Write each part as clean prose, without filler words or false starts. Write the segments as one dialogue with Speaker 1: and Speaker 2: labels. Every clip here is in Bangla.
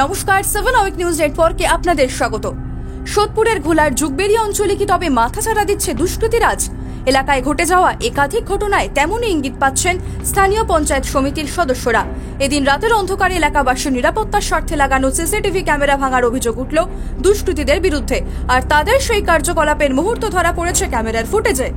Speaker 1: নমস্কার, 7 আওয়ার নিউজ নেটওয়ার্কে আপনাদের স্বাগত। সোদপুরের ঘোলার যুগবেরিয়া অঞ্চলে কি তবে মাথাচাড়া দিচ্ছে দুষ্কৃতীরাজ? এলাকায় ঘটে যাওয়া একাধিক ঘটনায় তেমনই ইঙ্গিত পাচ্ছেন স্থানীয় পঞ্চায়েত সমিতির সদস্যরা। এদিন রাতের অন্ধকারে এলাকাবাসীর নিরাপত্তার স্বার্থে লাগানো সিসিটিভি ক্যামেরা ভাঙার অভিযোগ উঠল দুষ্কৃতীদের বিরুদ্ধে, আর তাদের সেই কার্যকলাপের মুহূর্ত ধরা পড়েছে ক্যামেরার ফুটেজে।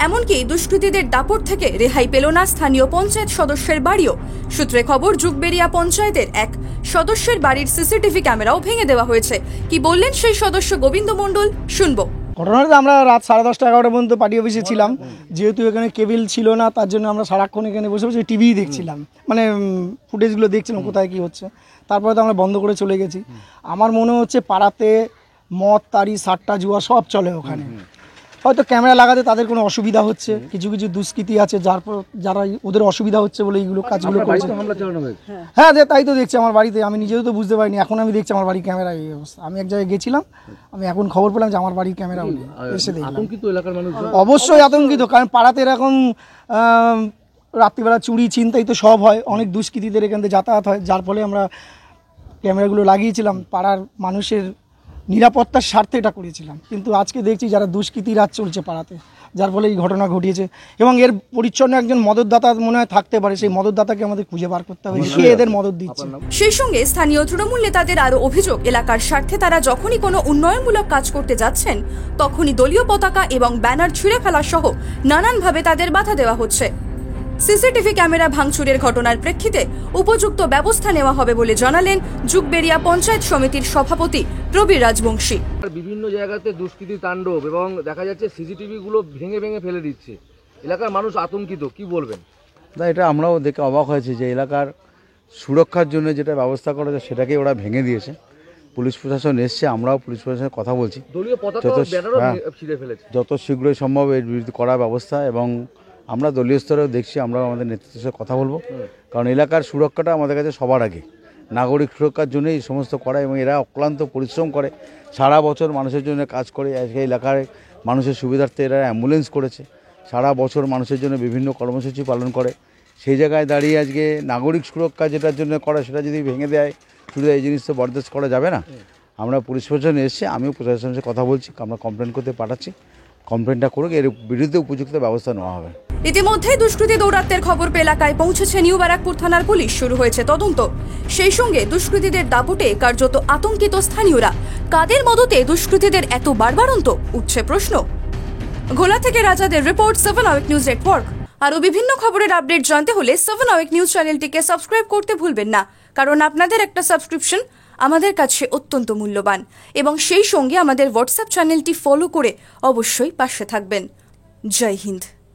Speaker 1: এমনকি দুষ্কৃতীদের দাপট থেকে রেহাই পেল না স্থানীয় পঞ্চায়েত সদস্যের বাড়িও। সূত্রে খবর, যুগবেরিয়া পঞ্চায়েতের এক সদস্যের বাড়ির সিসিটিভি ক্যামেরাও ভেঙে দেওয়া হয়েছে। কি বললেন সেই সদস্য গোবিন্দ মণ্ডল, শুনবো।
Speaker 2: ঘটনাটা আমরা রাত 10:30 11টা পর্যন্ত পার্টি অফিসে ছিলাম। যেহেতু এখানে কেবিল ছিল না, তার জন্য আমরা সারাক্ষণ এখানে বসে বসে টিভি দেখছিলাম, মানে ফুটেজগুলো দেখছিলাম কোথায় কি হচ্ছে। তারপরে তো আমরা বন্ধ করে চলে গেছি। আমার মনে হচ্ছে পাড়াতে মদ, তাড়ি, সাট্টা, জুয়া সব চলে ওখানে। হয়তো ক্যামেরা লাগাতে তাদের কোনো অসুবিধা হচ্ছে, কিছু কিছু দুষ্কৃতী আছে যারা ওদের অসুবিধা হচ্ছে বলে এইগুলো কাজগুলো করছে। হ্যাঁ, তাই তো দেখছি আমার বাড়িতে। আমি নিজেও তো বুঝতে পারিনি, এখন আমি দেখছি আমার বাড়ির ক্যামেরা এই অবস্থা। আমি এক জায়গায় গেছিলাম, আমি এখন খবর পেলাম যে আমার বাড়ির ক্যামেরা এসে দেখলাম। অবশ্যই আতঙ্কিত, কারণ পাড়াতে এরকম রাত্রিবেলা চুরি ছিনতাই তো সব হয়, অনেক দুষ্কৃতীদের এখান থেকে যাতায়াত হয়, যার ফলে আমরা ক্যামেরাগুলো লাগিয়েছিলাম পাড়ার মানুষের নিরাপত্তার স্বার্থে এটা করেছিলাম। কিন্তু আজকে দেখছি যারা দুষ্কৃতী রাজ চলছে পাড়াতে, যার ফলে এই ঘটনা ঘটিয়েছে। এবং এর পরিচ্ছন্ন একজন মদতদাতা মনে হয় থাকতে পারে, সেই মদতদাতাকে আমাদের খুঁজে বার করতে হবে, কে এদের মদত দিচ্ছে।
Speaker 1: সেই সঙ্গে স্থানীয় তৃণমূল নেতাদের আরো অভিযোগ, এলাকার স্বার্থে তারা যখনই কোনো উন্নয়নমূলক কাজ করতে যাচ্ছেন, তখনই দলীয় পতাকা এবং ব্যানার ছুঁড়ে ফেলা সহ নানানভাবে তাদের বাধা দেওয়া হচ্ছে। সিসিটিভি ক্যামেরা ভাঙচুরের ঘটনার প্রেক্ষিতে উপযুক্ত ব্যবস্থা নেওয়া হবে বলে জানালেন যুগবেরিয়া পঞ্চায়েত সমিতির সভাপতি প্রবীর রাজবংশী।
Speaker 3: বিভিন্ন জায়গাতে দুষ্কৃতী তাণ্ডব এবং দেখা যাচ্ছে সিসিটিভি গুলো ভেঙে ভেঙে ফেলে দিচ্ছে, এলাকার মানুষ আতঙ্কিত, কি বলবেন?
Speaker 4: না, এটা আমরাও দেখে অবাক হয়েছি যে এলাকার সুরক্ষার জন্য যেটা ব্যবস্থা করা যায় সেটাকে ওরা ভেঙে দিয়েছে। পুলিশ প্রশাসন এসছে, আমরাও পুলিশ প্রশাসনের কথা বলছি, যত শীঘ্রই সম্ভব এর বিরুদ্ধে করার ব্যবস্থা। এবং আমরা দলীয় স্তরেও দেখছি, আমরাও আমাদের নেতৃত্বের সাথে কথা বলবো, কারণ এলাকার সুরক্ষাটা আমাদের কাছে সবার আগে। নাগরিক সুরক্ষার জন্য এই সমস্ত করা, এবং এরা অক্লান্ত পরিশ্রম করে, সারা বছর মানুষের জন্য কাজ করে। আজকে এলাকার মানুষের সুবিধার্থে এরা অ্যাম্বুলেন্স করেছে, সারা বছর মানুষের জন্য বিভিন্ন কর্মসূচি পালন করে। সেই জায়গায় দাঁড়িয়ে আজকে নাগরিক সুরক্ষা যেটার জন্য করে সেটা যদি ভেঙে দেয়, শুধু এই জিনিস তো বরদাস্ত করা যাবে না। আমরা পুলিশ প্রশাসন এসেছি, আমিও প্রশাসনের সাথে কথা বলছি, আমরা কমপ্লেন করতে পাঠাচ্ছি, কমপ্লেনটা করুক, এর বিরুদ্ধে উপযুক্ত ব্যবস্থা নেওয়া হবে।
Speaker 1: ইতিমধ্যে দুষ্কৃতী দৌরাত্মের খবর পেয়ে এলাকায় পৌঁছেছে নিউ ব্যারাকপুর থানার পুলিশ, শুরু হয়েছে তদন্ত। সেই সঙ্গে দুষ্কৃতীদের দাপটে কার্যত আতঙ্কিত স্থানীয়রা। কাদের মদতে দুষ্কৃতীদের এত বাড়বাড়ন্ত, উঠছে প্রশ্ন। ঘোলা থেকে রাজাদের রিপোর্ট, 7 আওয়ার নিউজ নেটওয়ার্ক। আরও বিভিন্ন খবরের আপডেট জানতে হলে 7 আওয়ার নিউজ চ্যানেলটিকে সাবস্ক্রাইব করতে ভুলবেন না, কারণ আপনাদের একটা সাবস্ক্রিপশন আমাদের কাছে অত্যন্ত মূল্যবান। এবং সেই সঙ্গে আমাদের হোয়াটসঅ্যাপ চ্যানেলটি ফলো করে অবশ্যই পাশে থাকবেন। জয় হিন্দ।